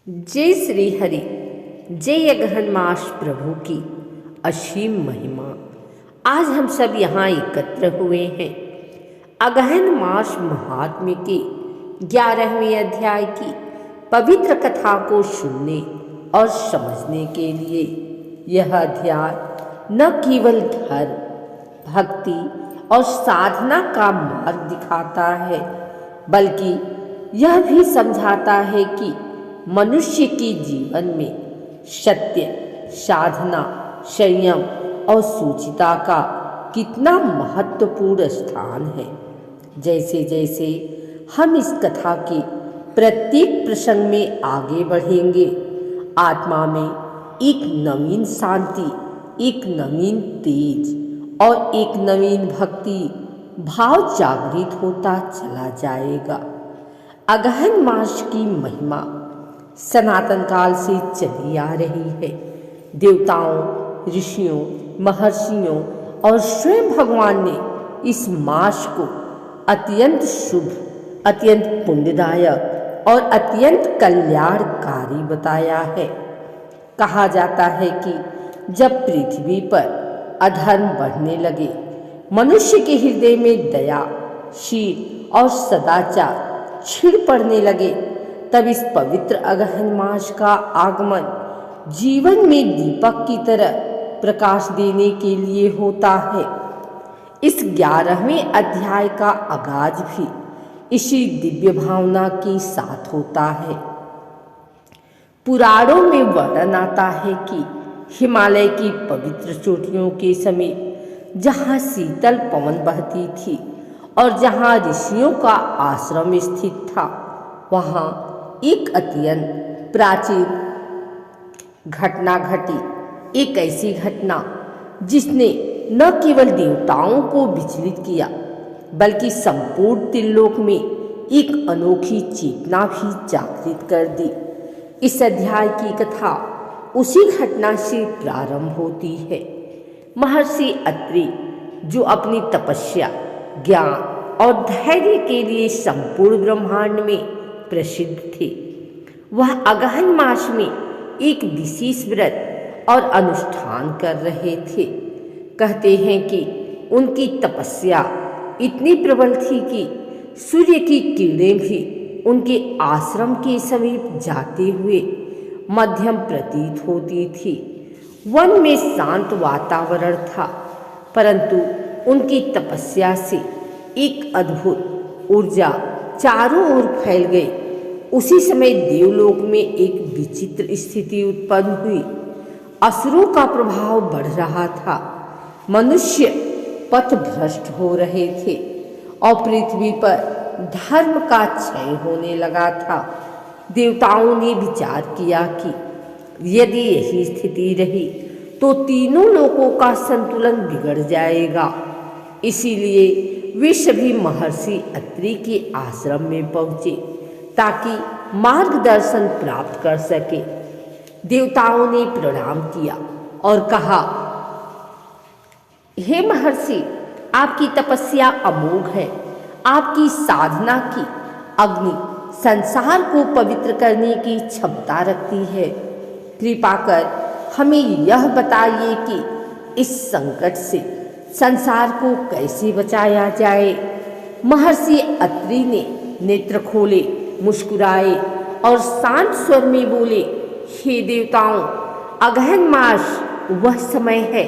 जय श्री हरि। जय अगहन मास प्रभु की असीम महिमा। आज हम सब यहाँ एकत्र हुए हैं अगहन मास महात्म्य के 11वें अध्याय की पवित्र कथा को सुनने और समझने के लिए। यह अध्याय न केवल धर्म, भक्ति और साधना का मार्ग दिखाता है, बल्कि यह भी समझाता है कि मनुष्य के जीवन में सत्य, साधना, संयम और सूचिता का कितना महत्वपूर्ण स्थान है। जैसे जैसे हम इस कथा के प्रत्येक प्रसंग में आगे बढ़ेंगे, आत्मा में एक नवीन शांति, एक नवीन तेज और एक नवीन भक्ति भाव जागृत होता चला जाएगा। अगहन मास की महिमा सनातन काल से चली आ रही है। देवताओं, ऋषियों, महर्षियों और स्वयं भगवान ने इस मास को अत्यंत शुभ, अत्यंत पुण्यदायक और अत्यंत कल्याणकारी बताया है। कहा जाता है कि जब पृथ्वी पर अधर्म बढ़ने लगे, मनुष्य के हृदय में दया, शील और सदाचार छिड़ पड़ने लगे, तब इस पवित्र अगहन मास का आगमन जीवन में दीपक की तरह प्रकाश देने के लिए होता है। इस 11वें अध्याय का आगाज भी इसी दिव्य भावना के साथ होता है। पुराणों में वर्णन आता है कि हिमालय की पवित्र चोटियों के समीप जहाँ शीतल पवन बहती थी और जहाँ ऋषियों का आश्रम स्थित था, वहाँ एक अत्यंत प्राचीन घटना घटी। एक ऐसी घटना जिसने न केवल देवताओं को विचलित किया, बल्कि संपूर्ण त्रिलोक में एक अनोखी चेतना भी जागृत कर दी। इस अध्याय की कथा उसी घटना से प्रारंभ होती है। महर्षि अत्रि, जो अपनी तपस्या, ज्ञान और धैर्य के लिए संपूर्ण ब्रह्मांड में प्रसिद्ध थे, वह अगहन मास में एक विशेष व्रत और अनुष्ठान कर रहे थे। कहते हैं कि उनकी तपस्या इतनी प्रबल थी कि सूर्य की किरणें भी उनके आश्रम के समीप जाते हुए मध्यम प्रतीत होती थी। वन में शांत वातावरण था, परंतु उनकी तपस्या से एक अद्भुत ऊर्जा चारों ओर फैल गई। उसी समय देवलोक में एक विचित्र स्थिति उत्पन्न हुई। असुरों का प्रभाव बढ़ रहा था, मनुष्य पथ भ्रष्ट हो रहे थे और पृथ्वी पर धर्म का क्षय होने लगा था। देवताओं ने विचार किया कि यदि यही स्थिति रही तो तीनों लोकों का संतुलन बिगड़ जाएगा। इसीलिए वे सभी महर्षि अत्रि के आश्रम में पहुंचे ताकि मार्गदर्शन प्राप्त कर सके। देवताओं ने प्रणाम किया और कहा, हे महर्षि, आपकी तपस्या अमोघ है। आपकी साधना की अग्नि संसार को पवित्र करने की क्षमता रखती है। कृपा कर हमें यह बताइए कि इस संकट से संसार को कैसे बचाया जाए। महर्षि अत्रि ने नेत्र खोले, मुस्कुराए और शांत स्वर में बोले, हे देवताओं, अगहन मास वह समय है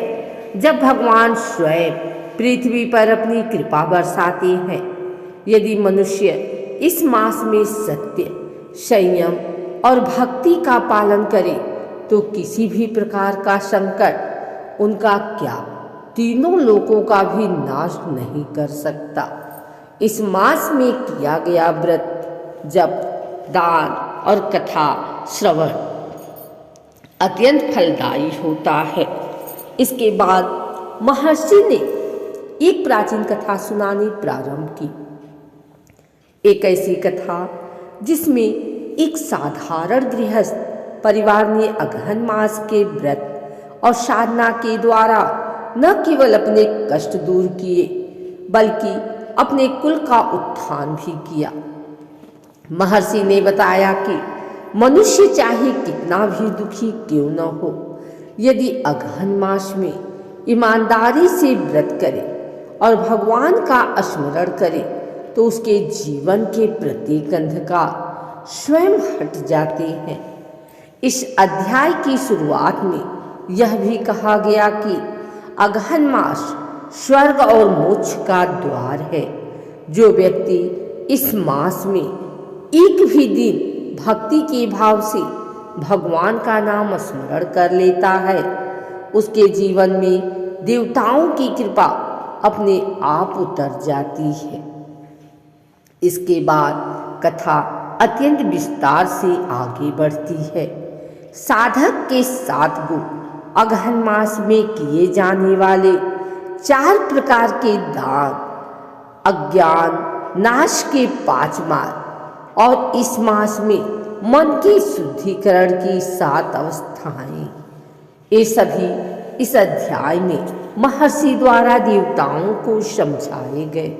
जब भगवान स्वयं पृथ्वी पर अपनी कृपा बरसाते हैं। यदि मनुष्य इस मास में सत्य, संयम और भक्ति का पालन करे तो किसी भी प्रकार का संकट उनका क्या, तीनों लोकों का भी नाश नहीं कर सकता। इस मास में किया गया व्रत, जप, दान और कथा श्रवण अत्यंत फलदायी होता है। इसके बाद महर्षि ने एक प्राचीन कथा सुनानी प्रारंभ की। एक ऐसी कथा जिसमें एक साधारण गृहस्थ परिवार ने अगहन मास के व्रत और साधना के द्वारा न केवल अपने कष्ट दूर किए, बल्कि अपने कुल का उत्थान भी किया। महर्षि ने बताया कि मनुष्य चाहे कितना भी दुखी क्यों न हो, यदि अगहन मास में ईमानदारी से व्रत करे और भगवान का स्मरण करे तो उसके जीवन के प्रत्येक अंधकार स्वयं हट जाते हैं। इस अध्याय की शुरुआत में यह भी कहा गया कि अगहन मास स्वर्ग और मोक्ष का द्वार है। जो व्यक्ति इस मास में एक भी दिन भक्ति के भाव से भगवान का नाम स्मरण कर लेता है, उसके जीवन में देवताओं की कृपा अपने आप उतर जाती है। इसके बाद कथा अत्यंत विस्तार से आगे बढ़ती है। साधक के 7 गुण, अगहन मास में किए जाने वाले 4 प्रकार के दान, अज्ञान नाश के 5 मार्ग और इस मास में मन के शुद्धिकरण की 7 अवस्थाएं, ये सभी इस अध्याय में महर्षि द्वारा देवताओं को समझाए गए।